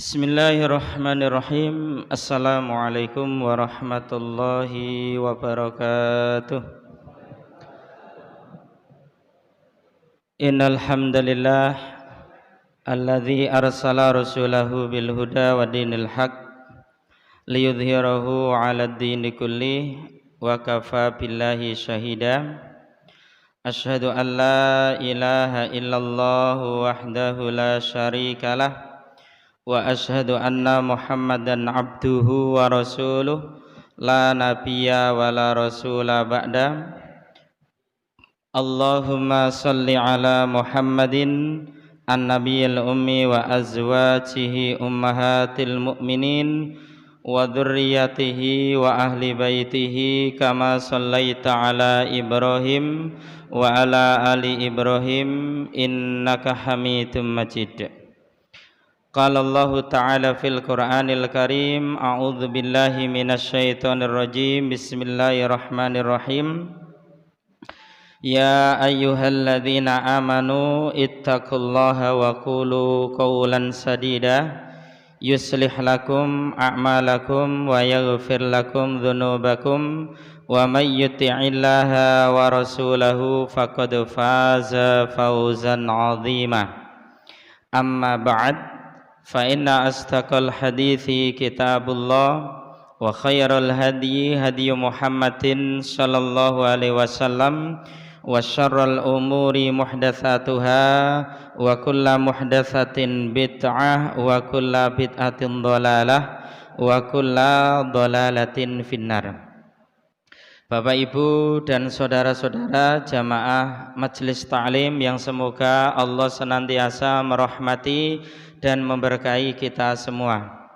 Bismillahirrahmanirrahim. Assalamualaikum warahmatullahi wabarakatuh. Innal hamdalillah alladzi arsala rasulahu bil huda wa dinil haq liyudhhirahu 'alad dini kulli wa kafa billahi syahida. Asyhadu an la ilaha illallah wahdahu la syarikalah wa asyhadu anna Muhammadan abduhu wa rasuluh la nabiyya wa la rasula ba'da. Allahumma salli ala Muhammadin an-nabiyil ummi wa azwajihi ummahatil mu'minin wa dzurriyyatihi wa ahli baitihi kama sallaita ala Ibrahim wa ala ali Ibrahim innaka Hamidum Majid. Qala Allah Ta'ala fil Qur'anil Karim, a'udzu billahi minasyaitonir rajim. Bismillahirrahmanirrahim. Ya ayyuhalladzina amanu ittaqullaha wa qulu qawlan sadida yuslih lakum a'malakum wa yaghfir lakum dzunubakum wa may yuti'illaha wa rasulahu faqad faza fawzan 'azima. Amma ba'd. Fa inna astaqal hadithi kitabullah wa khairal hadyi hadyu Muhammadin sallallahu alaihi wasallam wa syarrul umuri muhdatsatuha wa kullu muhdatsatin bid'ah wa kullu bid'atin dhalalah wa kullu dhalalatin finnar. Bapak Ibu dan saudara-saudara jamaah Majelis Ta'lim yang semoga Allah senantiasa merahmati dan memberkahi kita semua.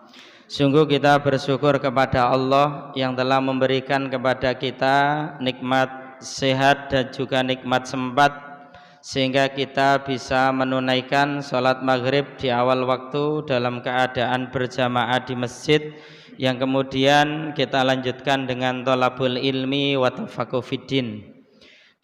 Sungguh kita bersyukur kepada Allah yang telah memberikan kepada kita nikmat sehat dan juga nikmat sempat sehingga kita bisa menunaikan sholat maghrib di awal waktu dalam keadaan berjamaah di masjid, yang kemudian kita lanjutkan dengan thalabul ilmi wa tafaqquh fiddin.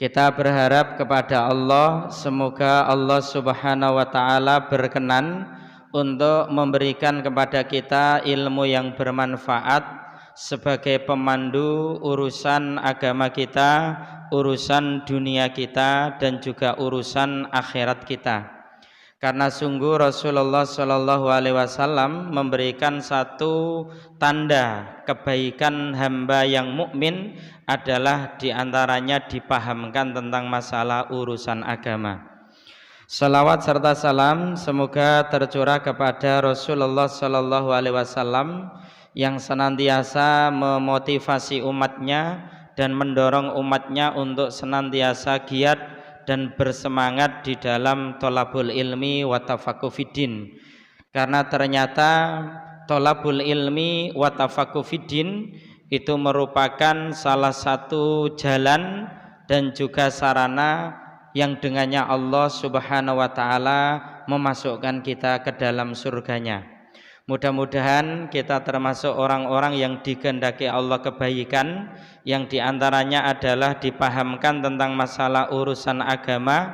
Kita berharap kepada Allah semoga Allah Subhanahu wa taala berkenan untuk memberikan kepada kita ilmu yang bermanfaat sebagai pemandu urusan agama kita, urusan dunia kita, dan juga urusan akhirat kita. Karena sungguh Rasulullah Shallallahu Alaihi Wasallam memberikan satu tanda kebaikan hamba yang mukmin adalah diantaranya dipahamkan tentang masalah urusan agama. Salawat serta salam semoga tercurah kepada Rasulullah Shallallahu Alaihi Wasallam yang senantiasa memotivasi umatnya dan mendorong umatnya untuk senantiasa giat dan bersemangat di dalam thalabul ilmi wa tafaqquh fiddin. Karena ternyata thalabul ilmi wa tafaqquh fiddin itu merupakan salah satu jalan dan juga sarana yang dengannya Allah Subhanahu wa taala memasukkan kita ke dalam surganya. Mudah-mudahan kita termasuk orang-orang yang dikehendaki Allah kebaikan, yang diantaranya adalah dipahamkan tentang masalah urusan agama,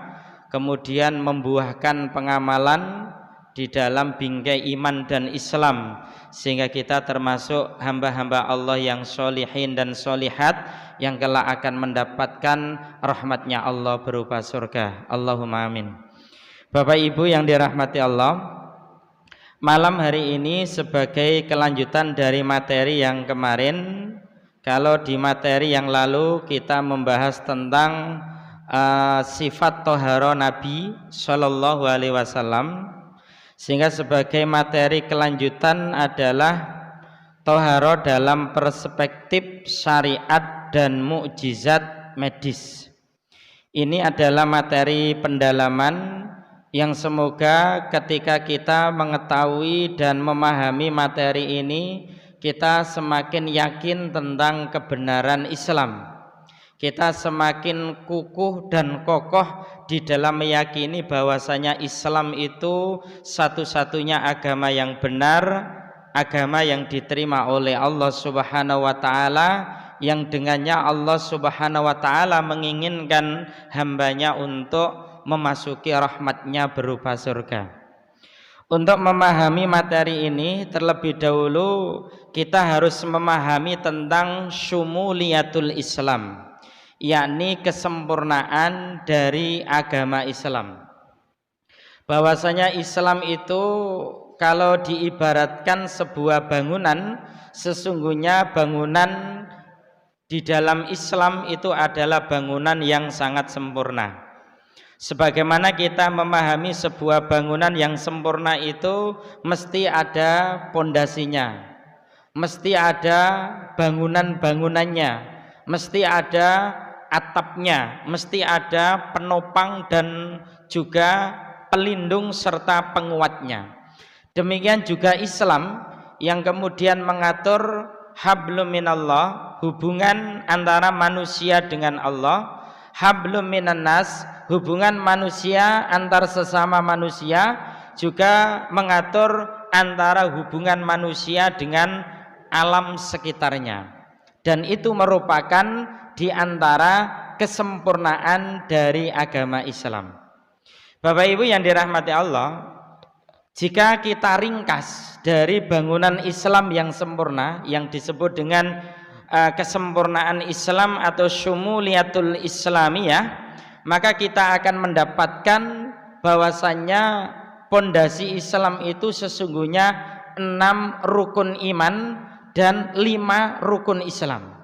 kemudian membuahkan pengamalan di dalam bingkai iman dan Islam, sehingga kita termasuk hamba-hamba Allah yang sholihin dan sholihat yang kelak akan mendapatkan rahmatnya Allah berupa surga. Allahumma amin. Bapak Ibu yang dirahmati Allah, malam hari ini sebagai kelanjutan dari materi yang kemarin, kalau di materi yang lalu kita membahas tentang sifat toharo Nabi Shallallahu Alaihi Wasallam, sehingga sebagai materi kelanjutan adalah toharo dalam perspektif syariat dan mukjizat medis. Ini adalah materi pendalaman yang semoga ketika kita mengetahui dan memahami materi ini, kita semakin yakin tentang kebenaran Islam. Kita semakin kukuh dan kokoh di dalam meyakini bahwasanya Islam itu satu-satunya agama yang benar, agama yang diterima oleh Allah Subhanahu wa taala, yang dengannya Allah Subhanahu wa taala menginginkan hambanya untuk memasuki rahmatnya berupa surga. Untuk memahami materi ini terlebih dahulu kita harus memahami tentang syumuliyatul Islam, yakni kesempurnaan dari agama Islam. Bahwasanya Islam itu kalau diibaratkan sebuah bangunan, sesungguhnya bangunan di dalam Islam itu adalah bangunan yang sangat sempurna. Sebagaimana kita memahami sebuah bangunan yang sempurna itu mesti ada pondasinya, mesti ada bangunan-bangunannya, mesti ada atapnya, mesti ada penopang dan juga pelindung serta penguatnya. Demikian juga Islam yang kemudian mengatur hablum minallah, hubungan antara manusia dengan Allah, hablum minan nas, hubungan manusia antar sesama manusia, juga mengatur antara hubungan manusia dengan alam sekitarnya, dan itu merupakan di antara kesempurnaan dari agama Islam. Bapak Ibu yang dirahmati Allah, jika kita ringkas dari bangunan Islam yang sempurna yang disebut dengan kesempurnaan Islam atau syumuliyatul Islamiyah, maka kita akan mendapatkan bahwasannya pondasi Islam itu sesungguhnya 6 rukun iman dan 5 rukun Islam.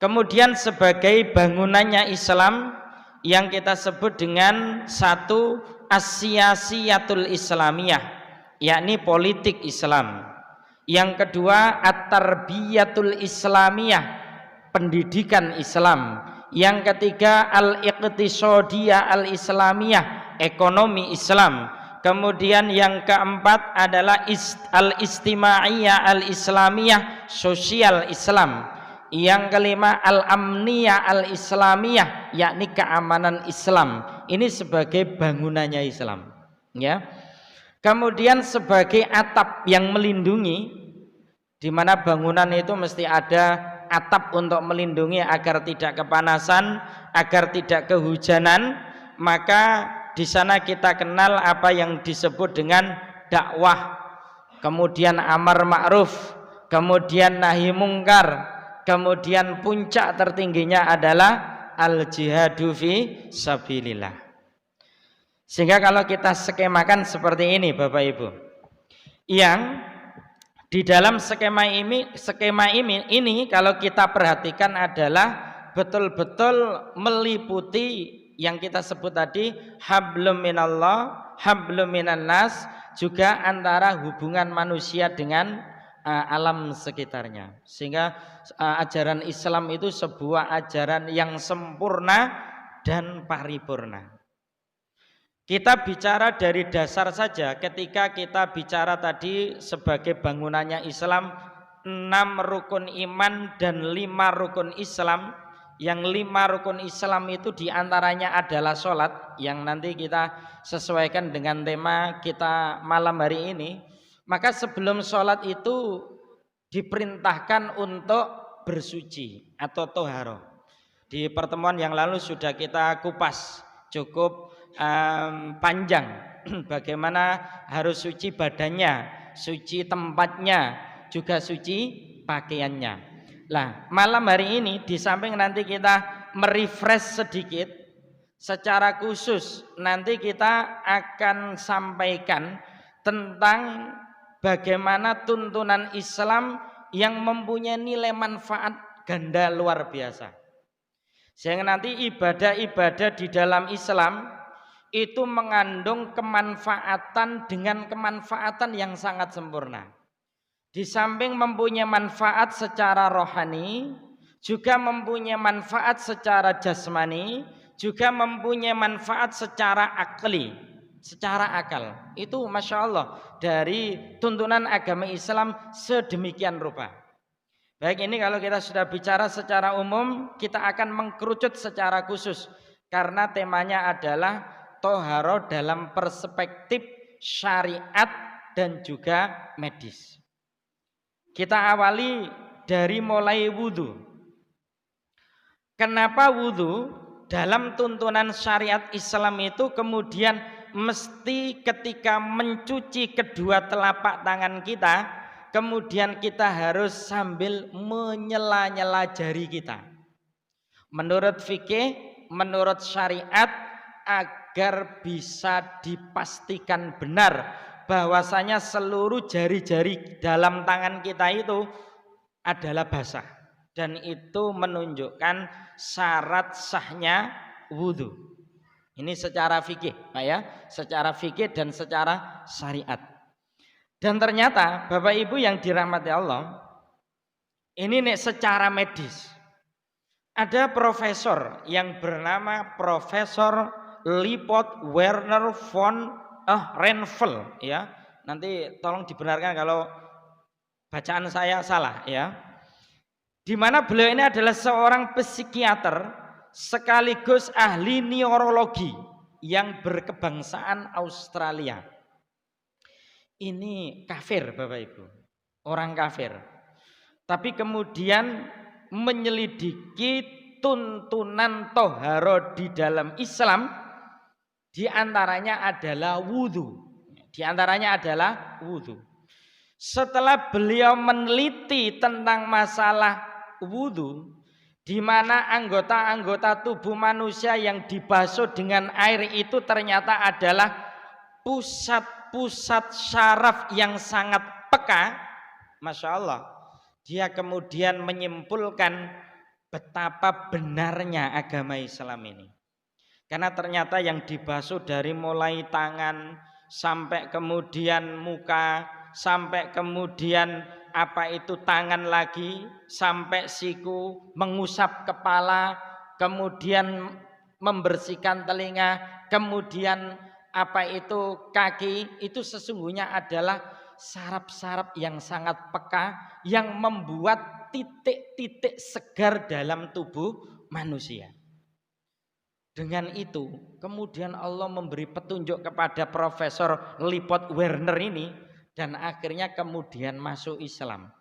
Kemudian sebagai bangunannya Islam yang kita sebut dengan 1 as-siyasiyatul Islamiyah, yakni politik Islam. Yang kedua at-tarbiyatul Islamiyah, pendidikan Islam. Yang ketiga al-iqtisadiyah al-Islamiyah, ekonomi Islam. Kemudian yang keempat adalah al-istima'iyah al-Islamiyah, sosial Islam. Yang kelima al-amniyah al-Islamiyah, yakni keamanan Islam. Ini sebagai bangunannya Islam, ya. Kemudian sebagai atap yang melindungi, di mana bangunan itu mesti ada atap untuk melindungi agar tidak kepanasan, agar tidak kehujanan, maka di sana kita kenal apa yang disebut dengan dakwah, kemudian amar ma'ruf, kemudian nahi mungkar, kemudian puncak tertingginya adalah al-jihadu fi sabilillah. Sehingga kalau kita skemakan seperti ini Bapak Ibu, yang di dalam skema ini kalau kita perhatikan adalah betul-betul meliputi yang kita sebut tadi hablum minallah, hablum minan nas, juga antara hubungan manusia dengan alam sekitarnya. Sehingga ajaran Islam itu sebuah ajaran yang sempurna dan paripurna. Kita bicara dari dasar saja, ketika kita bicara tadi sebagai bangunannya Islam 6 rukun iman dan 5 rukun Islam. Yang 5 rukun Islam itu diantaranya adalah sholat, yang nanti kita sesuaikan dengan tema kita malam hari ini. Maka sebelum sholat itu diperintahkan untuk bersuci atau toharoh. Di pertemuan yang lalu sudah kita kupas cukup panjang bagaimana harus suci badannya, suci tempatnya, juga suci pakaiannya. Nah, malam hari ini di samping nanti kita merefresh sedikit secara khusus, nanti kita akan sampaikan tentang bagaimana tuntunan Islam yang mempunyai nilai manfaat ganda luar biasa. Sehingga nanti ibadah-ibadah di dalam Islam itu mengandung kemanfaatan dengan kemanfaatan yang sangat sempurna. Di samping mempunyai manfaat secara rohani, juga mempunyai manfaat secara jasmani, juga mempunyai manfaat secara akli, secara akal. Itu Masya Allah dari tuntunan agama Islam sedemikian rupa. Baik, ini kalau kita sudah bicara secara umum, kita akan mengkerucut secara khusus karena temanya adalah toharo dalam perspektif syariat dan juga medis. Kita awali dari mulai wudhu. Kenapa wudhu dalam tuntunan syariat Islam itu kemudian mesti ketika mencuci kedua telapak tangan kita, kemudian kita harus sambil menyela-nyela jari kita. Menurut fikih, menurut syariat, agar bisa dipastikan benar bahwasanya seluruh jari-jari dalam tangan kita itu adalah basah, dan itu menunjukkan syarat sahnya wudhu. Ini secara fikih, Pak ya, secara fikih dan secara syariat. Dan ternyata Bapak Ibu yang dirahmati Allah, ini nih secara medis. Ada profesor yang bernama Profesor Leopold Werner von Renvel, ya. Nanti tolong dibenarkan kalau bacaan saya salah, ya. Di mana beliau ini adalah seorang psikiater sekaligus ahli neurologi yang berkebangsaan Australia. Ini kafir, Bapak Ibu, orang kafir. Tapi kemudian menyelidiki tuntunan toharo di dalam Islam, di antaranya adalah wudhu. Di antaranya adalah wudhu. Setelah beliau meneliti tentang masalah wudhu, di mana anggota-anggota tubuh manusia yang dibasuh dengan air itu ternyata adalah pusat-pusat syaraf yang sangat peka, Masya Allah. Dia kemudian menyimpulkan betapa benarnya agama Islam ini. Karena ternyata yang dibasuh dari mulai tangan sampai kemudian muka, sampai kemudian apa itu tangan lagi, sampai siku, mengusap kepala, kemudian membersihkan telinga, kemudian apa itu kaki, itu sesungguhnya adalah saraf-saraf yang sangat peka yang membuat titik-titik segar dalam tubuh manusia. Dengan itu kemudian Allah memberi petunjuk kepada Profesor Leopold Werner ini, dan akhirnya kemudian masuk Islam.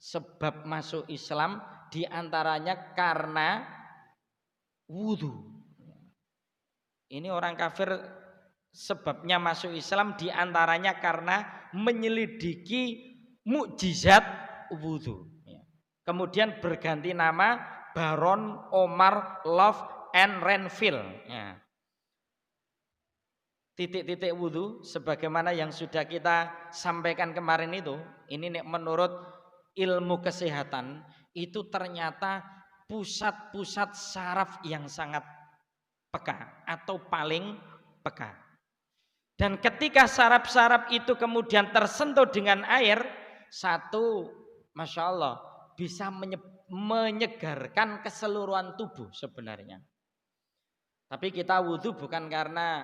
Sebab masuk Islam diantaranya karena wudhu. Ini orang kafir sebabnya masuk Islam diantaranya karena menyelidiki mukjizat wudhu. Kemudian berganti nama Baron Omar Love and Renville. Titik-titik wudhu sebagaimana yang sudah kita sampaikan kemarin itu, ini menurut ilmu kesehatan itu ternyata pusat-pusat saraf yang sangat peka atau paling peka. Dan ketika saraf-saraf itu kemudian tersentuh dengan air, satu, Masya Allah, bisa menyegarkan keseluruhan tubuh sebenarnya. Tapi kita wudhu bukan karena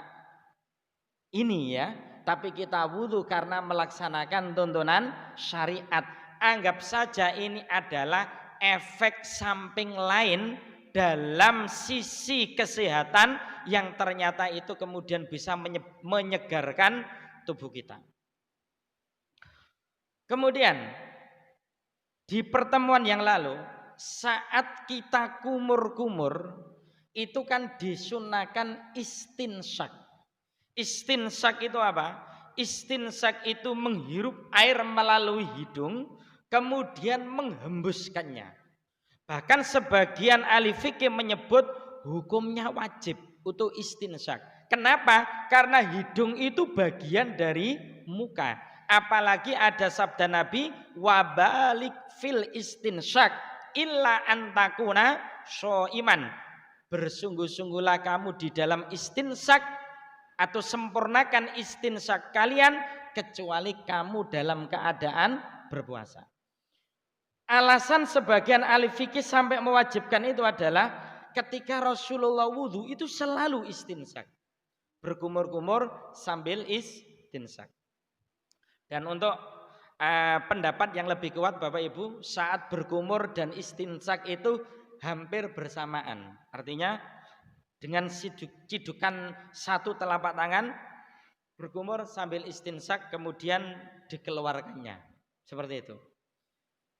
ini ya, tapi kita wudhu karena melaksanakan tuntunan syariat. Anggap saja ini adalah efek samping lain dalam sisi kesehatan yang ternyata itu kemudian bisa menyegarkan tubuh kita. Kemudian di pertemuan yang lalu, saat kita kumur-kumur itu kan disunahkan istinsak. Istinsak itu apa? Istinsak itu menghirup air melalui hidung kemudian menghembuskannya. Bahkan sebagian ahli fikih menyebut hukumnya wajib untuk istinsak. Kenapa? Karena hidung itu bagian dari muka. Apalagi ada sabda Nabi, wabalik fil istinsak illa antakuna shoiman. Bersungguh-sungguhlah kamu di dalam istinsak atau sempurnakan istinsak kalian kecuali kamu dalam keadaan berpuasa. Alasan sebagian ahli fikih sampai mewajibkan itu adalah ketika Rasulullah wudhu itu selalu istinsak, berkumur-kumur sambil istinsak. Dan untuk pendapat yang lebih kuat Bapak Ibu, saat berkumur dan istinsak itu hampir bersamaan. Artinya dengan cidukan satu telapak tangan berkumur sambil istinsak kemudian dikeluarkannya. Seperti itu.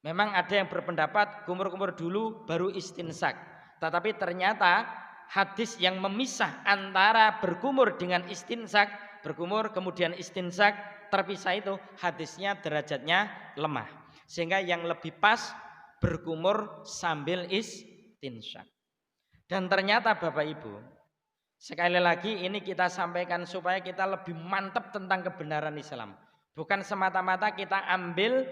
Memang ada yang berpendapat kumur-kumur dulu baru istinsak. Tetapi ternyata hadis yang memisah antara berkumur dengan istinsak, berkumur kemudian istinsak terpisah itu hadisnya derajatnya lemah. Sehingga yang lebih pas berkumur sambil istinsak. Dan ternyata Bapak Ibu, sekali lagi ini kita sampaikan supaya kita lebih mantap tentang kebenaran Islam. Bukan semata-mata kita ambil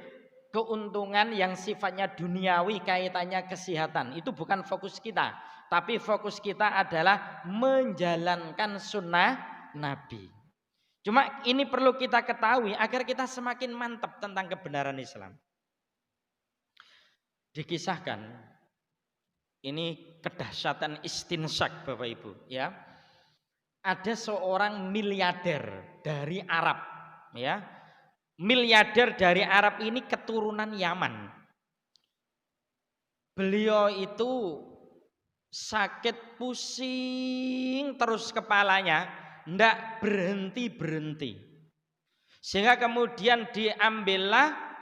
keuntungan yang sifatnya duniawi kaitannya kesehatan. Itu bukan fokus kita. Tapi fokus kita adalah menjalankan sunnah Nabi. Cuma ini perlu kita ketahui agar kita semakin mantap tentang kebenaran Islam. Dikisahkan, ini kedahsyatan istinsak Bapak Ibu ya. Ada seorang miliarder dari Arab ya. Miliarder dari Arab ini keturunan Yaman. Beliau itu sakit pusing terus kepalanya, ndak berhenti-berhenti. Sehingga kemudian diambillah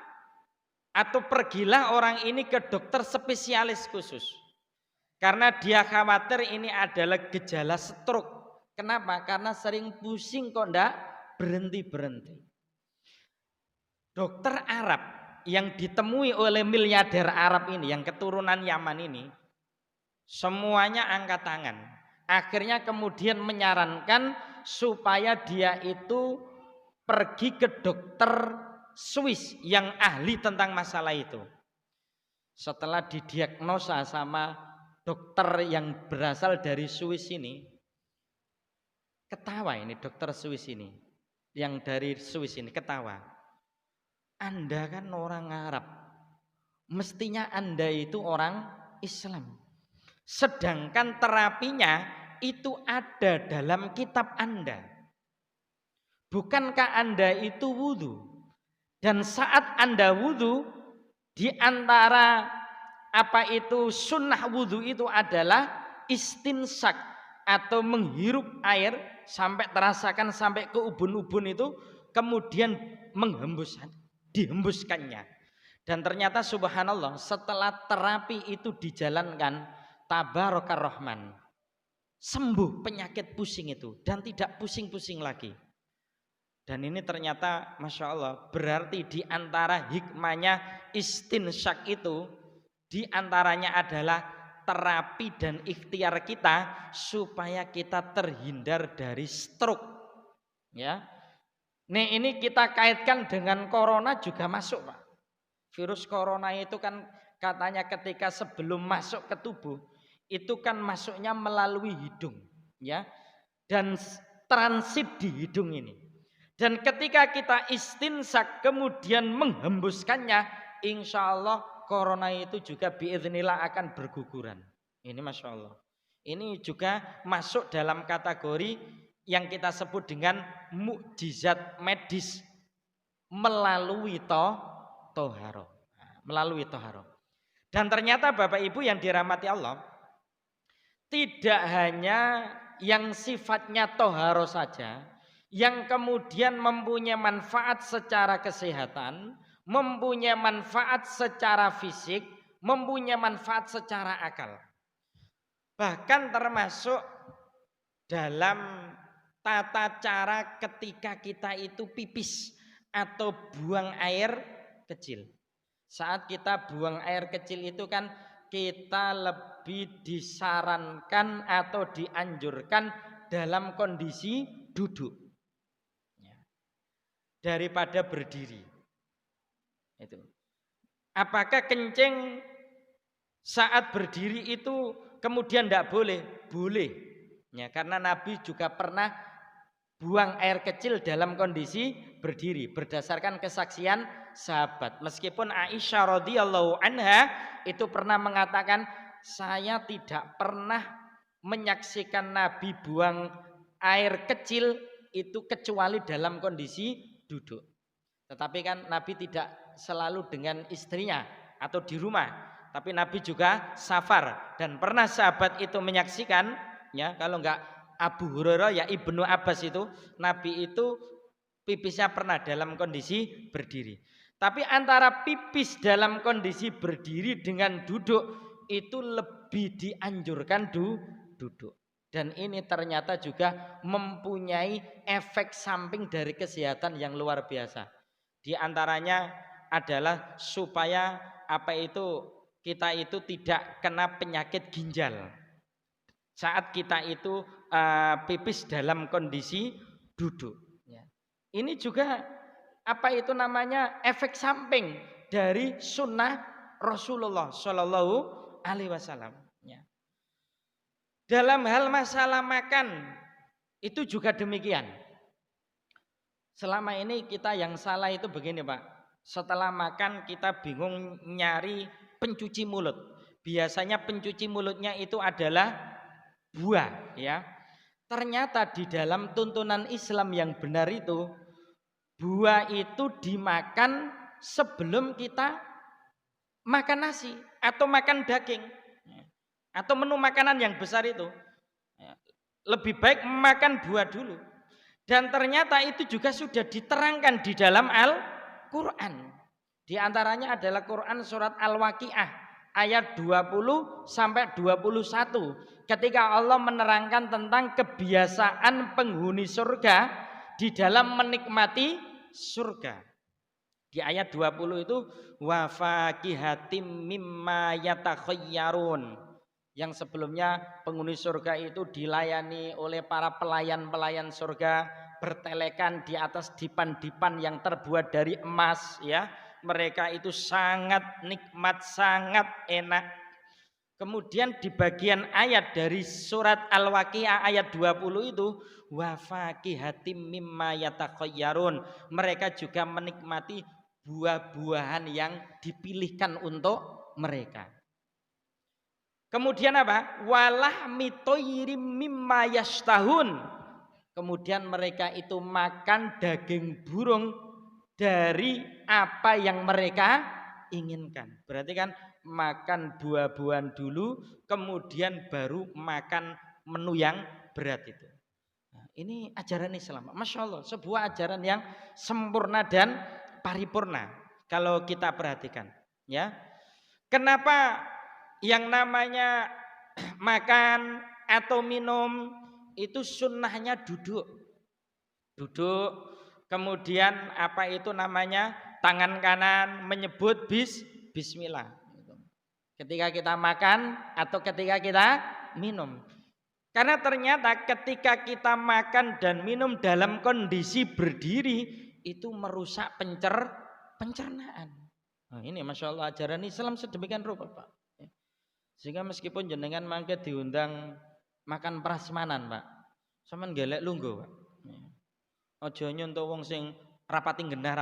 atau pergilah orang ini ke dokter spesialis khusus. Karena dia khawatir ini adalah gejala stroke. Kenapa? Karena sering pusing kok ndak berhenti-berhenti. Dokter Arab yang ditemui oleh miliarder Arab ini, yang keturunan Yaman ini, semuanya angkat tangan. Akhirnya kemudian menyarankan supaya dia itu pergi ke dokter Swiss yang ahli tentang masalah itu. Setelah didiagnosa sama dokter yang berasal dari Swiss ini, ketawa ini dokter Swiss ini, yang dari Swiss ini ketawa. Anda kan orang Arab, mestinya Anda itu orang Islam. Sedangkan terapinya itu ada dalam kitab Anda. Bukankah Anda itu wudhu? Dan saat Anda wudhu, di antara apa itu sunnah wudhu itu adalah istinsak atau menghirup air sampai terasakan sampai ke ubun-ubun itu, kemudian dihembuskannya. Dan ternyata subhanallah setelah terapi itu dijalankan, tabarakar rahman, sembuh penyakit pusing itu dan tidak pusing-pusing lagi. Dan ini ternyata Masya Allah berarti diantara hikmahnya istinsyak itu diantaranya adalah terapi dan ikhtiar kita supaya kita terhindar dari stroke ya. Nih ini kita kaitkan dengan corona juga masuk Pak. Virus corona itu kan katanya ketika sebelum masuk ke tubuh itu kan masuknya melalui hidung ya, dan transit di hidung ini. Dan ketika kita istinsak kemudian menghembuskannya, insya Allah corona itu juga biiznillah akan berguguran. Ini Masya Allah. Ini juga masuk dalam kategori yang kita sebut dengan mukjizat medis melalui toharo. Melalui toharo. Dan ternyata Bapak Ibu yang dirahmati Allah, tidak hanya yang sifatnya toharo saja, yang kemudian mempunyai manfaat secara kesehatan, mempunyai manfaat secara fisik, mempunyai manfaat secara akal. Bahkan termasuk dalam tata cara ketika kita itu pipis atau buang air kecil. Saat kita buang air kecil itu kan kita lebih disarankan atau dianjurkan dalam kondisi duduk daripada berdiri. Itu. Apakah kencing saat berdiri itu kemudian tidak boleh? Boleh. Ya, karena Nabi juga pernah buang air kecil dalam kondisi berdiri berdasarkan kesaksian sahabat. Meskipun Aisyah radhiyallahu anha itu pernah mengatakan, saya tidak pernah menyaksikan Nabi buang air kecil itu kecuali dalam kondisi duduk. Tetapi kan Nabi tidak selalu dengan istrinya atau di rumah, tapi Nabi juga safar, dan pernah sahabat itu menyaksikan, ya kalau enggak Abu Hurairah ya Ibnu Abbas itu, Nabi itu pipisnya pernah dalam kondisi berdiri. Tapi antara pipis dalam kondisi berdiri dengan duduk itu lebih dianjurkan duduk. Dan ini ternyata juga mempunyai efek samping dari kesehatan yang luar biasa. Di antaranya adalah supaya kita itu tidak kena penyakit ginjal. Saat kita itu pipis dalam kondisi duduk. Ini juga efek samping dari sunnah Rasulullah Shallallahu Alaihi Wasallam. Dalam hal masalah makan itu juga demikian. Selama ini kita yang salah itu begini Pak. Setelah makan kita bingung nyari pencuci mulut. Biasanya pencuci mulutnya itu adalah buah, ya. Ternyata di dalam tuntunan Islam yang benar itu, buah itu dimakan sebelum kita makan nasi atau makan daging atau menu makanan yang besar itu. Lebih baik makan buah dulu. Dan ternyata itu juga sudah diterangkan di dalam Al-Quran. Di antaranya adalah Quran surat Al-Waqiah ayat 20 sampai 21. Ketika Allah menerangkan tentang kebiasaan penghuni surga di dalam menikmati surga. Di ayat 20 itu wa faqihatim mimma yatakhayyarun. Yang sebelumnya penghuni surga itu dilayani oleh para pelayan-pelayan surga, bertelekan di atas dipan-dipan yang terbuat dari emas, ya. Mereka itu sangat nikmat, sangat enak. Kemudian di bagian ayat dari surat Al-Waqiah ayat 20 itu wa faqihatim mimma yatakhayyarun. Mereka juga menikmati buah-buahan yang dipilihkan untuk mereka. Kemudian apa? Walah mitoirim mimma yastahun. Kemudian mereka itu makan daging burung dari apa yang mereka inginkan. Berarti kan makan buah-buahan dulu, kemudian baru makan menu yang berat itu. Nah, ini ajaran Islam. Masya Allah, sebuah ajaran yang sempurna dan paripurna kalau kita perhatikan. Ya, kenapa? Yang namanya makan atau minum itu sunnahnya duduk, kemudian tangan kanan menyebut bismillah ketika kita makan atau ketika kita minum. Karena ternyata ketika kita makan dan minum dalam kondisi berdiri itu merusak pencernaan. Nah, ini Masya Allah ajaran Islam sedemikian rupa Pak. Sehingga meskipun jenengan mangke diundang makan prasmanan, Pak, sampean gelek lungguh, Pak. Aja nyontoh wong sing rapati genah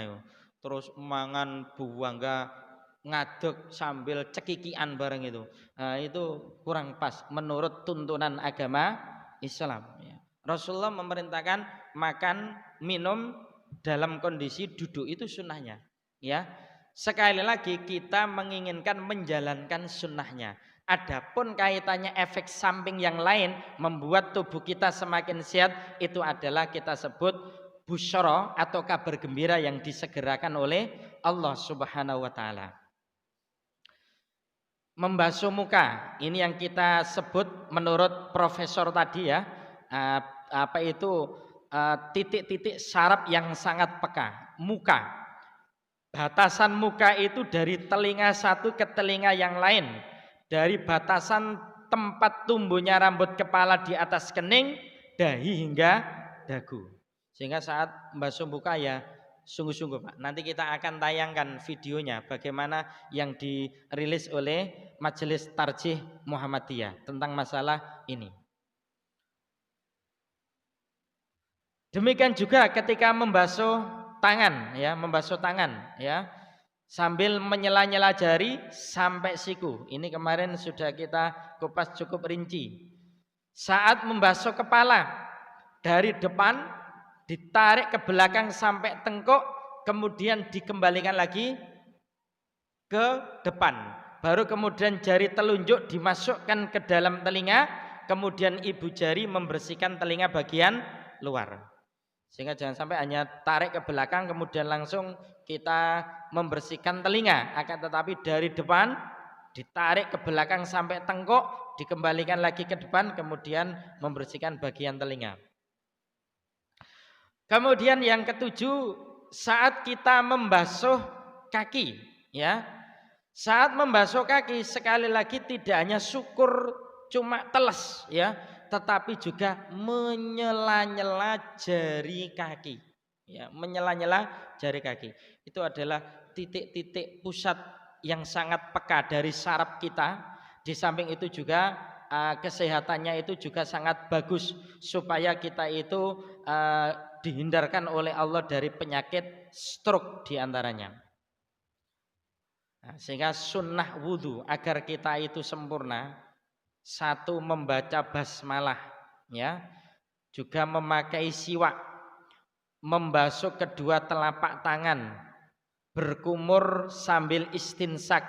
yo. Terus mangan buangga ngadeg sambil cekikian bareng itu. Nah, itu kurang pas menurut tuntunan agama Islam, ya. Rasulullah memerintahkan makan minum dalam kondisi duduk, itu sunnahnya, ya. Sekali lagi kita menginginkan menjalankan sunnahnya. Adapun kaitannya efek samping yang lain membuat tubuh kita semakin sehat, itu adalah kita sebut busyara atau kabar gembira yang disegerakan oleh Allah Subhanahu wa taala. Membasuh muka, ini yang kita sebut menurut profesor tadi, ya, titik-titik saraf yang sangat peka. Muka, batasan muka itu dari telinga satu ke telinga yang lain, dari batasan tempat tumbuhnya rambut kepala di atas kening, dahi hingga dagu. Sehingga saat membasuh muka ya sungguh-sungguh Pak. Nanti kita akan tayangkan videonya bagaimana yang dirilis oleh Majelis Tarjih Muhammadiyah tentang masalah ini. Demikian juga ketika membasuh tangan, ya, sambil menyela-nyela jari sampai siku. Ini kemarin sudah kita kupas cukup rinci. Saat membasuh kepala, dari depan ditarik ke belakang sampai tengkuk, kemudian dikembalikan lagi ke depan. Baru kemudian jari telunjuk dimasukkan ke dalam telinga, kemudian ibu jari membersihkan telinga bagian luar. Sehingga jangan sampai hanya tarik ke belakang kemudian langsung kita membersihkan telinga, akan tetapi dari depan ditarik ke belakang sampai tengkuk, dikembalikan lagi ke depan, kemudian membersihkan bagian telinga. Kemudian yang ketujuh, saat kita membasuh kaki, ya. Saat membasuh kaki sekali lagi tidak hanya syukur cuma teles, ya, tetapi juga menyela-nyela jari kaki. Ya, menyela-nyela jari kaki. Itu adalah titik-titik pusat yang sangat peka dari saraf kita. Di samping itu juga kesehatannya itu juga sangat bagus supaya kita itu dihindarkan oleh Allah dari penyakit stroke diantaranya. Nah, sehingga sunnah wudhu agar kita itu sempurna, satu membaca basmalah, ya, juga memakai siwak, membasuh kedua telapak tangan, berkumur sambil istinsak,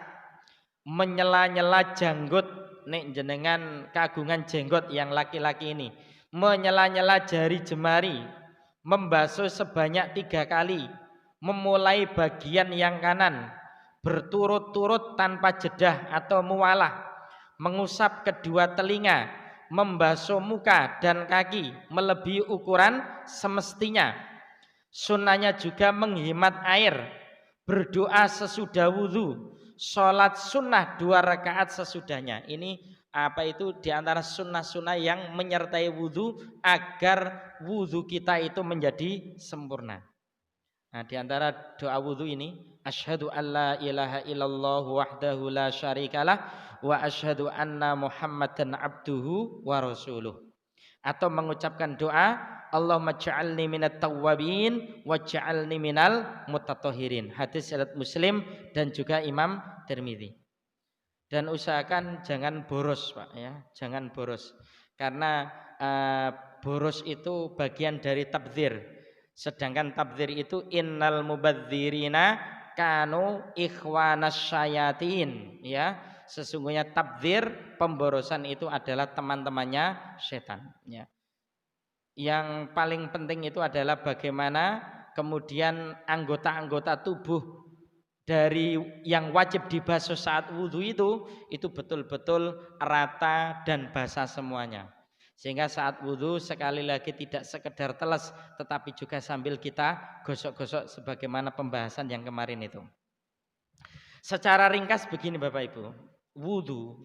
menyela-nyela janggut, nek jenengan kagungan jenggot yang laki-laki ini, menyela-nyela jari jemari, membasuh sebanyak 3 kali, memulai bagian yang kanan, berturut-turut tanpa jedah atau mualah, mengusap kedua telinga, membasuh muka dan kaki melebihi ukuran semestinya. Sunnahnya juga menghemat air, berdoa sesudah wudhu, sholat sunnah 2 rakaat sesudahnya. Ini diantara sunnah-sunnah yang menyertai wudhu agar wudhu kita itu menjadi sempurna. Nah, diantara doa wudhu ini, asyhadu alla ilaha illallah wahdahu la syarikalah wa asyhadu anna muhammadan abduhu wa rasuluh. Atau mengucapkan doa, Allahumma ja'alni minat tawwabin wa ja'alni minal mutatahhirin. Hadis riwayat Muslim dan juga Imam Tirmidzi. Dan usahakan jangan boros, Pak, ya, jangan boros. Karena boros itu bagian dari tabdzir. Sedangkan tabdzir itu innal mubadzirina kanu ikhwanas syayatin, ya. Sesungguhnya tabdzir, pemborosan itu adalah teman-temannya setan, ya. Yang paling penting itu adalah bagaimana kemudian anggota-anggota tubuh dari yang wajib dibasuh saat wudhu itu betul-betul rata dan basah semuanya. Sehingga saat wudhu sekali lagi tidak sekedar teles, tetapi juga sambil kita gosok-gosok sebagaimana pembahasan yang kemarin itu. Secara ringkas begini Bapak Ibu, wudhu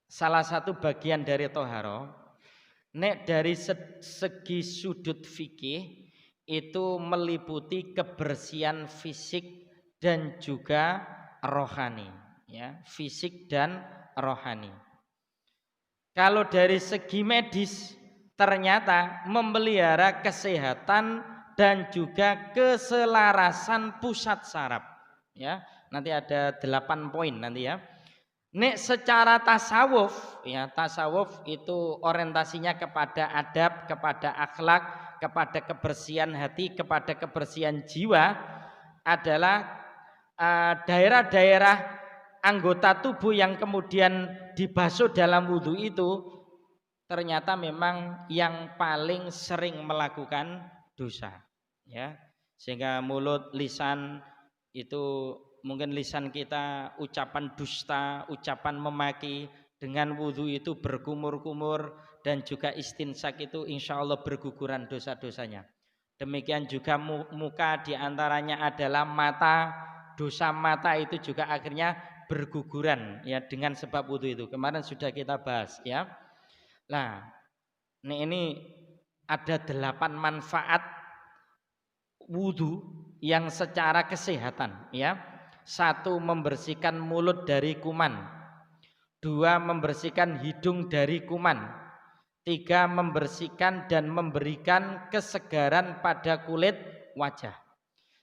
salah satu bagian dari toharo. Nek dari segi sudut fikih itu meliputi kebersihan fisik dan juga rohani, ya, fisik dan rohani. Kalau dari segi medis ternyata memelihara kesehatan dan juga keselarasan pusat saraf, ya. Nanti ada 8 poin nanti, ya. Nek secara tasawuf, ya, tasawuf itu orientasinya kepada adab, kepada akhlak, kepada kebersihan hati, kepada kebersihan jiwa, adalah daerah-daerah anggota tubuh yang kemudian dibasuh dalam wudhu itu ternyata memang yang paling sering melakukan dosa, ya. Sehingga mulut, lisan itu mungkin lisan kita ucapan dusta, ucapan memaki, dengan wudhu itu berkumur-kumur dan juga istinsak itu insya Allah berguguran dosa-dosanya. Demikian juga muka diantaranya adalah mata, dosa mata itu juga akhirnya berguguran, ya, dengan sebab wudhu itu. Kemarin sudah kita bahas, ya. Nah, ini ada 8 manfaat wudhu yang secara kesehatan, ya. 1, membersihkan mulut dari kuman. 2, membersihkan hidung dari kuman. 3, membersihkan dan memberikan kesegaran pada kulit wajah.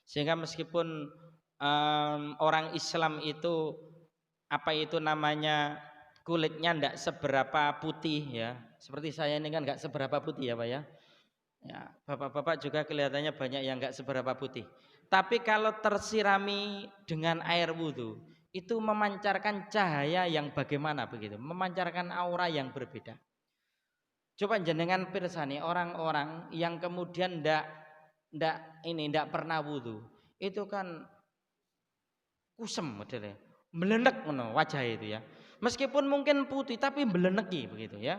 Sehingga meskipun orang Islam itu kulitnya tidak seberapa putih, ya. Seperti saya ini kan nggak seberapa putih, ya Pak, ya. Ya, bapak-bapak juga kelihatannya banyak yang nggak seberapa putih. Tapi kalau tersirami dengan air wudhu, itu memancarkan cahaya yang bagaimana begitu, memancarkan aura yang berbeda. Coba jenengan pirsani orang-orang yang kemudian ndak pernah wudhu, itu kan kusem modelnya, melendek wajah itu, ya. Meskipun mungkin putih tapi beleneki begitu ya.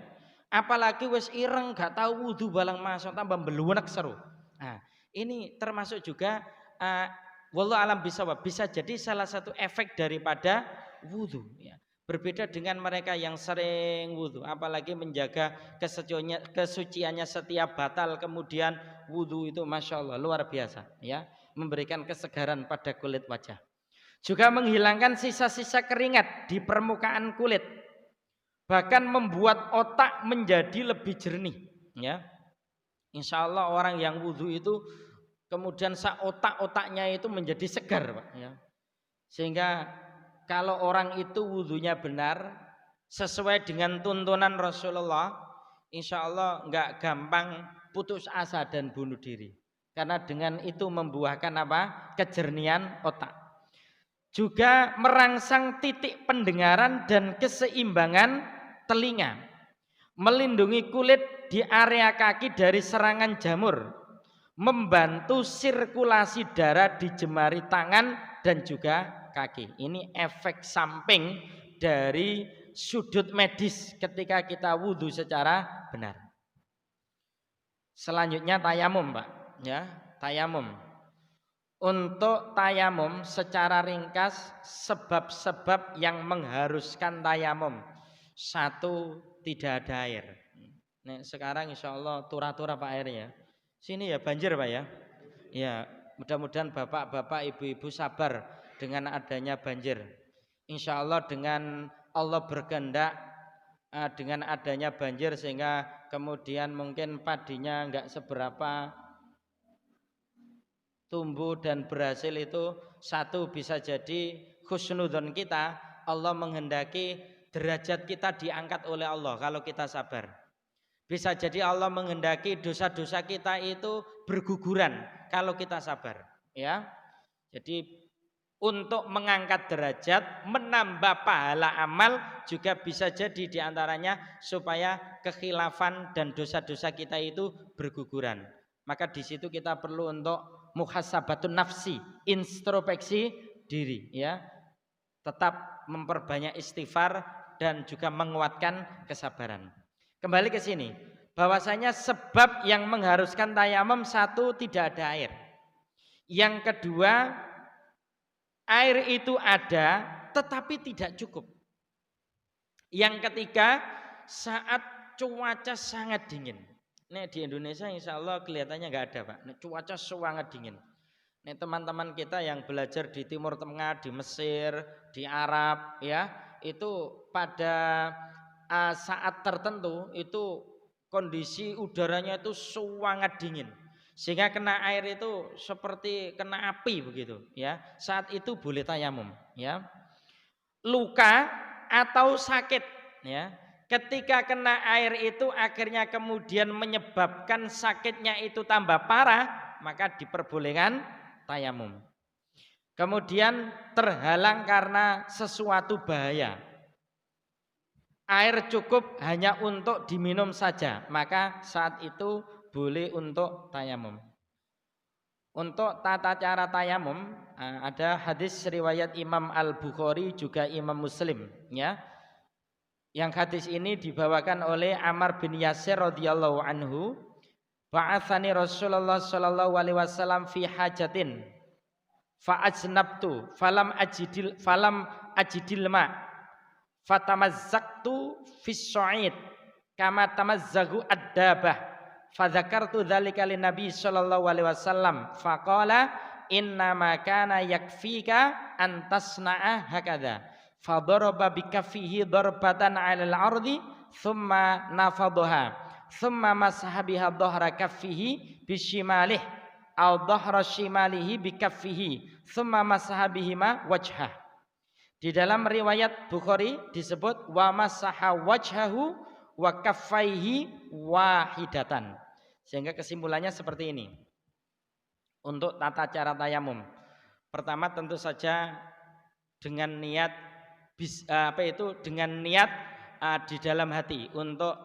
Apalagi wis ireng gak tahu wudu balang masuk tambah belunek seru. Nah, ini termasuk juga wallahu alam bisawab, bisa jadi salah satu efek daripada wudu ya. Berbeda dengan mereka yang sering wudu, apalagi menjaga kesuciannya setiap batal, kemudian wudu itu masya Allah luar biasa ya, memberikan kesegaran pada kulit wajah. Juga menghilangkan sisa-sisa keringat di permukaan kulit, bahkan membuat otak menjadi lebih jernih ya. Insya Allah orang yang wudu itu kemudian otaknya itu menjadi segar Pak ya. Sehingga kalau orang itu wudunya benar sesuai dengan tuntunan Rasulullah, insya Allah nggak gampang putus asa dan bunuh diri. Karena dengan itu membuahkan apa? Kejernihan otak. Juga merangsang titik pendengaran dan keseimbangan telinga. Melindungi kulit di area kaki dari serangan jamur. Membantu sirkulasi darah di jemari tangan dan juga kaki. Ini efek samping dari sudut medis ketika kita wudhu secara benar. Selanjutnya tayamum Pak ya, tayamum. Untuk tayamum secara ringkas sebab-sebab yang mengharuskan tayamum. Satu, tidak ada air. Nah, sekarang insya Allah turah-turah Pak airnya. Sini ya banjir Pak ya. Ya, mudah-mudahan bapak-bapak, ibu-ibu sabar dengan adanya banjir. Insya Allah dengan Allah berkehendak dengan adanya banjir sehingga kemudian mungkin padinya enggak seberapa tumbuh dan berhasil, itu satu bisa jadi husnudzon kita, Allah menghendaki derajat kita diangkat oleh Allah kalau kita sabar. Bisa jadi Allah menghendaki dosa-dosa kita itu berguguran kalau kita sabar ya. Jadi untuk mengangkat derajat, menambah pahala amal, juga bisa jadi diantaranya supaya kekhilafan dan dosa-dosa kita itu berguguran. Maka di situ kita perlu untuk muhasabatun nafsi, introspeksi diri ya. Tetap memperbanyak istighfar dan juga menguatkan kesabaran. Kembali ke sini, bahwasanya sebab yang mengharuskan tayamum, satu, tidak ada air. Yang kedua, air itu ada tetapi tidak cukup. Yang ketiga, saat cuaca sangat dingin. Nih di Indonesia insya Allah kelihatannya nggak ada Pak. Nih, cuaca sangat dingin. Nih teman-teman kita yang belajar di Timur Tengah, di Mesir, di Arab ya, itu pada saat tertentu itu kondisi udaranya itu sangat dingin, sehingga kena air itu seperti kena api begitu ya. Saat itu boleh tayamum ya. Luka atau sakit ya, ketika kena air itu akhirnya kemudian menyebabkan sakitnya itu tambah parah, maka diperbolehkan tayamum. Kemudian terhalang karena sesuatu bahaya, air cukup hanya untuk diminum saja, maka saat itu boleh untuk tayamum. Untuk tata cara tayamum ada hadis riwayat Imam Al-Bukhari juga Imam Muslim ya. Yang hadis ini dibawakan oleh Ammar bin Yasir radhiyallahu anhu, ba'atsani Rasulullah sallallahu alaihi wasallam fi hajatin fa ajnabtu falam ajidil ma fatamazzaqtu fis su'id kama tamazzagu ad-dabah fadzakartu dzalika lin nabi sallallahu alaihi wasallam faqala inna ma kana yakfika an tasna'a hakadha fadaraba bikaffihi darbatan 'alal ardi thumma nafadhaha thumma masaha biha dhahra kaffihi bishimalih aw dhahra shimalihi bikaffihi thumma masaha bihima wajhah. Di dalam riwayat Bukhari disebut wa masaha wajhahu wa kaffaihi wahidatan. Sehingga kesimpulannya seperti ini. Untuk tata cara tayamum, pertama tentu saja dengan niat dengan niat di dalam hati untuk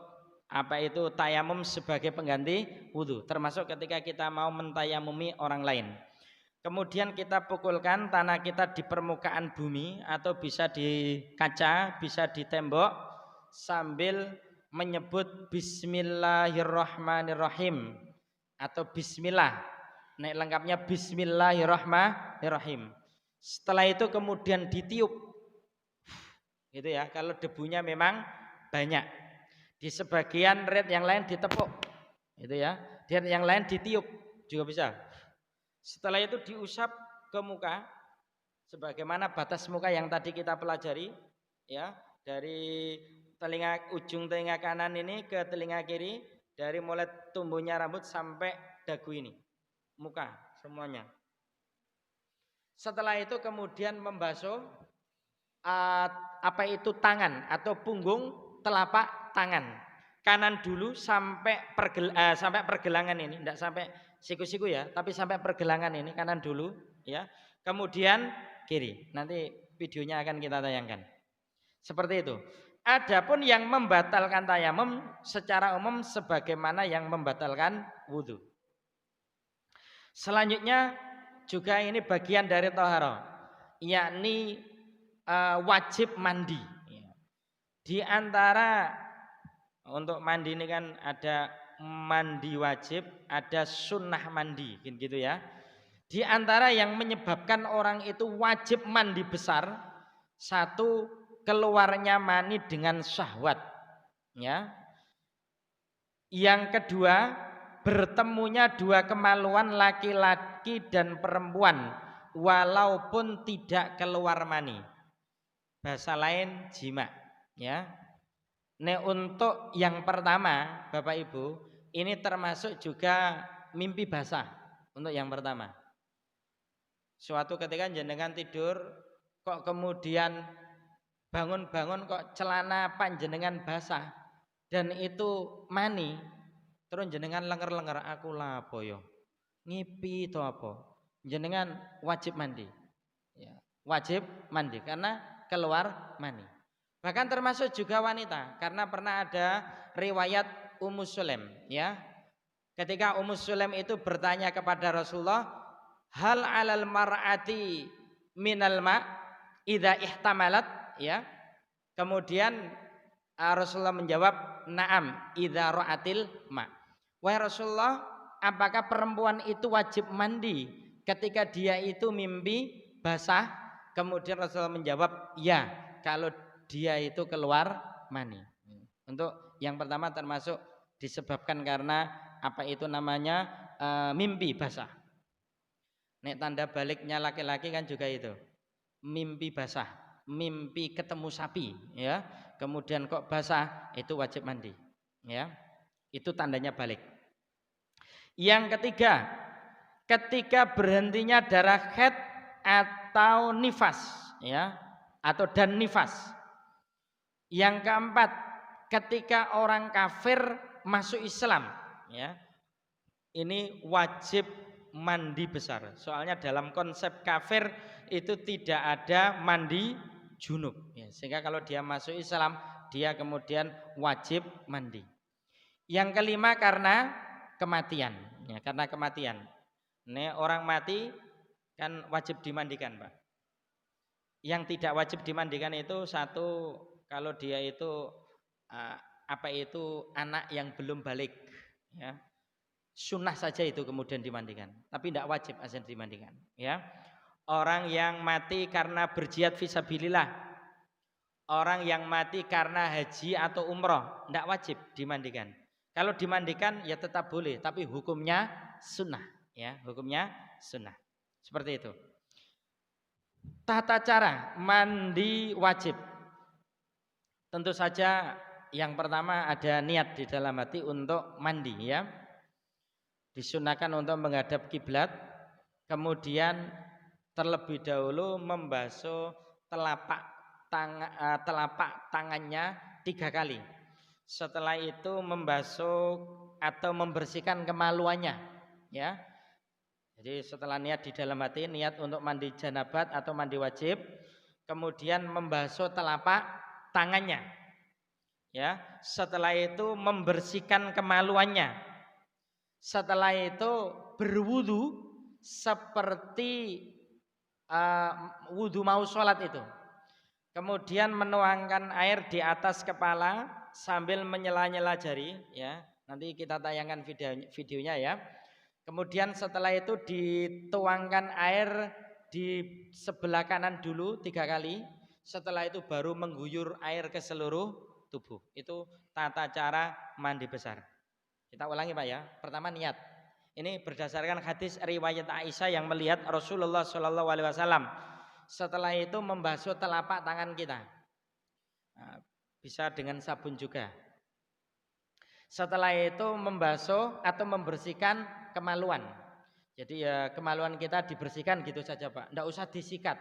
tayamum sebagai pengganti wudu, termasuk ketika kita mau mentayamumi orang lain. kemudian kita pukulkan tanah kita di permukaan bumi atau bisa di kaca, bisa di tembok sambil menyebut Bismillahirrahmanirrahim atau Bismillah. Nek lengkapnya Bismillahirrahmanirrahim. Setelah itu kemudian ditiup, gitu ya. Kalau debunya memang banyak, di sebagian red yang lain ditepuk, gitu ya. Dan yang lain ditiup juga bisa. Setelah itu diusap ke muka, sebagaimana batas muka yang tadi kita pelajari, ya, dari ujung telinga kanan ini ke telinga kiri, dari mulai tumbuhnya rambut sampai dagu ini, muka semuanya. Setelah itu kemudian membasuh apa itu tangan atau punggung telapak tangan kanan dulu sampai pergelangan ini, tidak sampai siku-siku ya, tapi sampai pergelangan ini kanan dulu ya. Kemudian kiri. Nanti videonya akan kita tayangkan. Seperti itu. Adapun yang membatalkan tayamum secara umum sebagaimana yang membatalkan wudhu. Selanjutnya juga ini bagian dari taharah, yakni wajib mandi. Di antara untuk mandi ini kan ada mandi wajib, ada sunnah mandi, gitu ya. Di antara yang menyebabkan orang itu wajib mandi besar, satu, keluarnya mani dengan syahwat, ya. Yang kedua, bertemunya dua kemaluan laki-laki dan perempuan walaupun tidak keluar mani. Bahasa lain jima, ya. Untuk yang pertama, Bapak Ibu, ini termasuk juga mimpi basah. Untuk yang pertama, suatu ketika jenengan tidur, kok kemudian bangun-bangun kok celana panjenengan basah dan itu mani, terus jenengan lenger-lenger, aku lapo yo, ngipi to apa? Jenengan wajib mandi, ya, wajib mandi karena keluar mani. Bahkan termasuk juga wanita, karena pernah ada riwayat Ummu Sulaim, ya. Ketika Ummu Sulaim itu bertanya kepada Rasulullah, hal alal mar'ati minal ma idza ihtamalat, ya. Kemudian Rasulullah menjawab, na'am idza ra'atil ma. Wahai Rasulullah, apakah perempuan itu wajib mandi ketika dia itu mimpi basah? Kemudian Rasulullah menjawab, ya, kalau dia itu keluar mani. Untuk yang pertama termasuk disebabkan karena apa itu namanya mimpi basah. Nek tanda baliknya laki-laki kan juga itu mimpi basah, mimpi ketemu sapi, ya. Kemudian kok basah, itu wajib mandi, ya. Itu tandanya balik. Yang ketiga, ketika berhentinya darah haid atau nifas, ya, atau dan nifas. Yang keempat, ketika orang kafir masuk Islam, ya, ini wajib mandi besar. Soalnya dalam konsep kafir itu tidak ada mandi junub, ya, sehingga kalau dia masuk Islam dia kemudian wajib mandi. Yang kelima karena kematian, ya, karena kematian. Ini orang mati kan wajib dimandikan, Pak. Yang tidak wajib dimandikan itu satu, kalau dia itu anak yang belum balik, ya, sunnah saja itu kemudian dimandikan, tapi tidak wajib asal dimandikan, ya. Orang yang mati karena berjihad fisabilillah, orang yang mati karena haji atau umroh, tidak wajib dimandikan. Kalau dimandikan ya tetap boleh, tapi hukumnya sunnah, ya, hukumnya sunnah. Seperti itu. Tata cara mandi wajib. Tentu saja yang pertama ada niat di dalam hati untuk mandi, ya. Disunahkan untuk menghadap kiblat, kemudian terlebih dahulu membasuh telapak tangannya 3 kali. Setelah itu membasuh atau membersihkan kemaluannya, ya. Jadi setelah niat di dalam hati, niat untuk mandi janabat atau mandi wajib, kemudian membasuh telapak tangannya, ya. Setelah itu membersihkan kemaluannya. Setelah itu berwudu, seperti wudhu mau sholat itu. Kemudian menuangkan air di atas kepala sambil menyela-nyela jari, ya. Nanti kita tayangkan videonya ya. Kemudian setelah itu dituangkan air di sebelah kanan dulu 3 kali. Setelah itu baru mengguyur air ke seluruh tubuh. Itu tata cara mandi besar. Kita ulangi Pak ya. Pertama niat. Ini berdasarkan hadis riwayat Aisyah yang melihat Rasulullah SAW. Setelah itu membasuh telapak tangan kita. Nah, bisa dengan sabun juga. Setelah itu membasuh atau membersihkan kemaluan. Jadi ya kemaluan kita dibersihkan gitu saja Pak. Tidak usah disikat.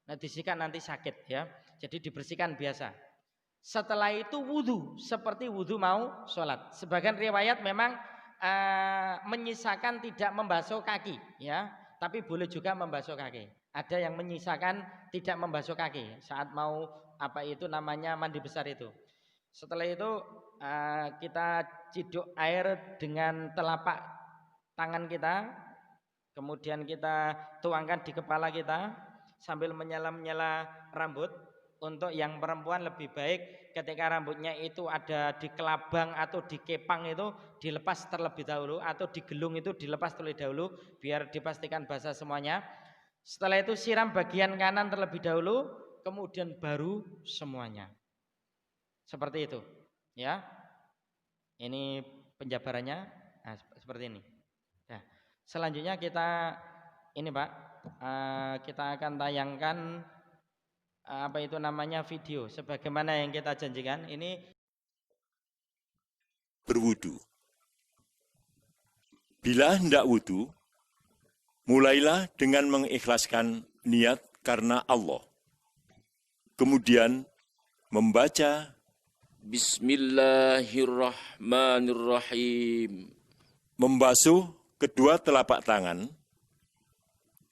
Nah disikat nanti sakit ya. Jadi dibersihkan biasa. Setelah itu wudhu. Seperti wudhu mau sholat. Sebagian riwayat memang menyisakan tidak membasuh kaki ya. Tapi boleh juga membasuh kaki. Ada yang menyisakan tidak membasuh kaki saat mau mandi besar itu. Setelah itu kita ciduk air dengan telapak tangan kita, kemudian kita tuangkan di kepala kita sambil menyela-nyela rambut. Untuk yang perempuan lebih baik ketika rambutnya itu ada di kelabang atau di kepang itu dilepas terlebih dahulu, atau di gelung itu dilepas terlebih dahulu biar dipastikan basah semuanya. Setelah itu siram bagian kanan terlebih dahulu, kemudian baru semuanya. Seperti itu, ya. Ini penjabarannya, nah, seperti ini. Nah, selanjutnya kita ini Pak, kita akan tayangkan video, sebagaimana yang kita janjikan. Ini berwudu. Bila hendak wudu, mulailah dengan mengikhlaskan niat karena Allah. Kemudian membaca Bismillahirrahmanirrahim. Membasuh kedua telapak tangan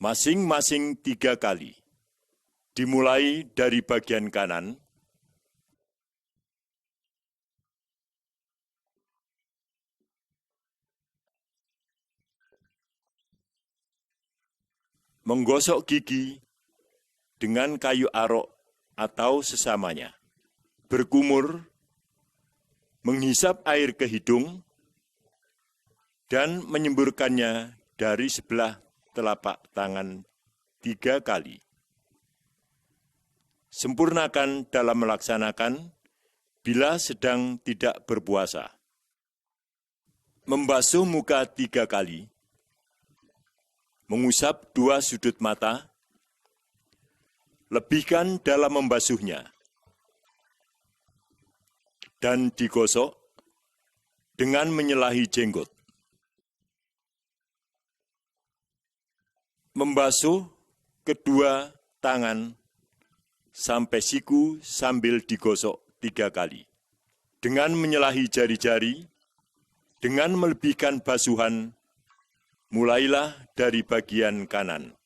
masing-masing 3 kali. Dimulai dari bagian kanan, menggosok gigi dengan kayu arok atau sesamanya, berkumur, menghisap air ke hidung, dan menyemburkannya dari sebelah telapak tangan 3 kali. Sempurnakan dalam melaksanakan bila sedang tidak berpuasa. Membasuh muka 3 kali. Mengusap 2 sudut mata. Lebihkan dalam membasuhnya. Dan digosok dengan menyelahi jenggot. Membasuh kedua tangan sampai siku sambil digosok 3 kali. Dengan menyelahi jari-jari, dengan melebihkan basuhan, mulailah dari bagian kanan.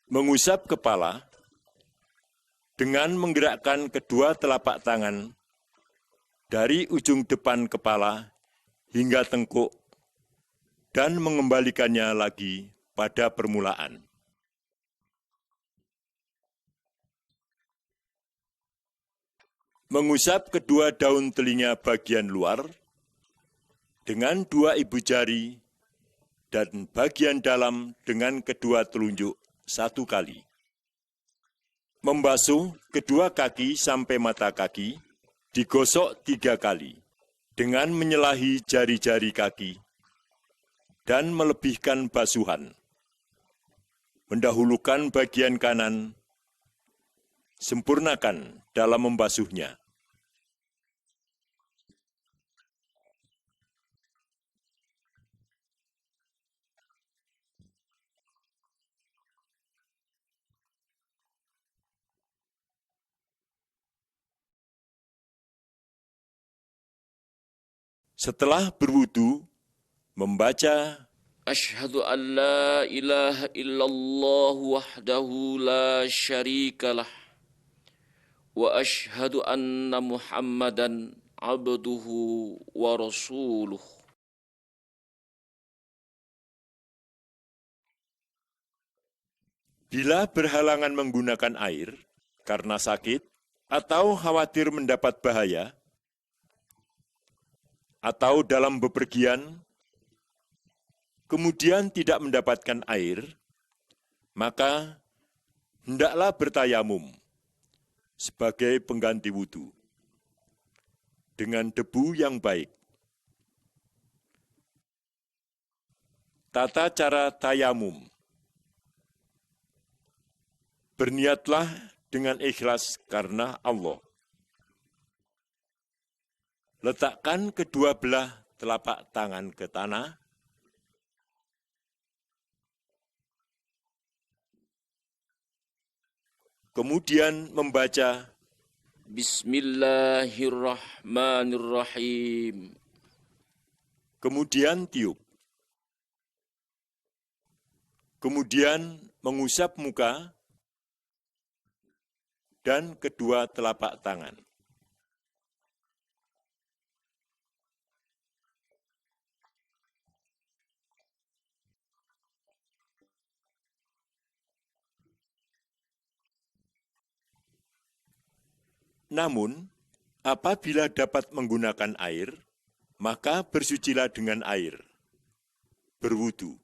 Mengusap kepala dengan menggerakkan kedua telapak tangan dari ujung depan kepala hingga tengkuk dan mengembalikannya lagi pada permulaan. Mengusap kedua daun telinga bagian luar dengan 2 ibu jari dan bagian dalam dengan kedua telunjuk 1 kali. Membasuh kedua kaki sampai mata kaki, digosok 3 kali dengan menyelahi jari-jari kaki dan melebihkan basuhan. Mendahulukan bagian kanan, sempurnakan dalam membasuhnya. Setelah berwudu, membaca Asyhadu an la ilaha illallah wahdahu la syarikalah. وأشهد أن محمدًا عبده ورسوله. Bila berhalangan menggunakan air karena sakit atau khawatir mendapat bahaya, atau dalam bepergian, kemudian tidak mendapatkan air, maka hendaklah bertayamum sebagai pengganti wudu dengan debu yang baik. Tata cara tayamum. Berniatlah dengan ikhlas karena Allah. Letakkan kedua belah telapak tangan ke tanah. Kemudian membaca Bismillahirrahmanirrahim. Kemudian tiup. Kemudian mengusap muka dan kedua telapak tangan. Namun, apabila dapat menggunakan air, maka bersucilah dengan air. Berwudu.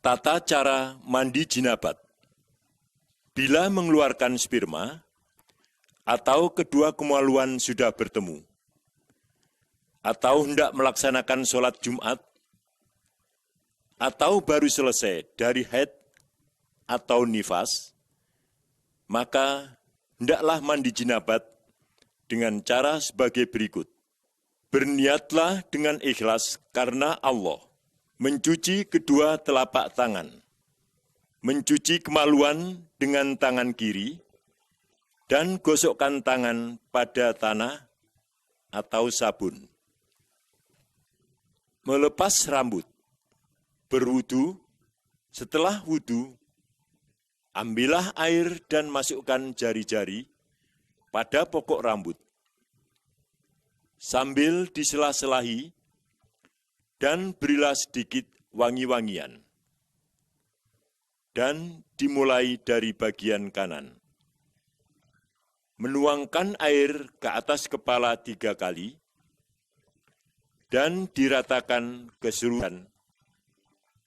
Tata cara mandi jinabat. Bila mengeluarkan sperma, atau kedua kemaluan sudah bertemu, atau hendak melaksanakan sholat Jumat, atau baru selesai dari haid atau nifas, maka hendaklah mandi jinabat dengan cara sebagai berikut. Berniatlah dengan ikhlas karena Allah. Mencuci kedua telapak tangan, mencuci kemaluan dengan tangan kiri, dan gosokkan tangan pada tanah atau sabun. Melepas rambut, berwudu, setelah wudu, ambillah air dan masukkan jari-jari pada pokok rambut, sambil disela-selahi, dan berilah sedikit wangi-wangian. Dan dimulai dari bagian kanan. Menuangkan air ke atas kepala 3 kali, dan diratakan keseluruhan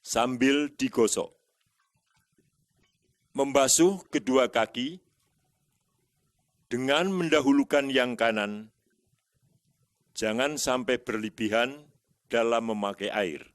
sambil digosok. Membasuh kedua kaki dengan mendahulukan yang kanan, jangan sampai berlebihan dalam memakai air.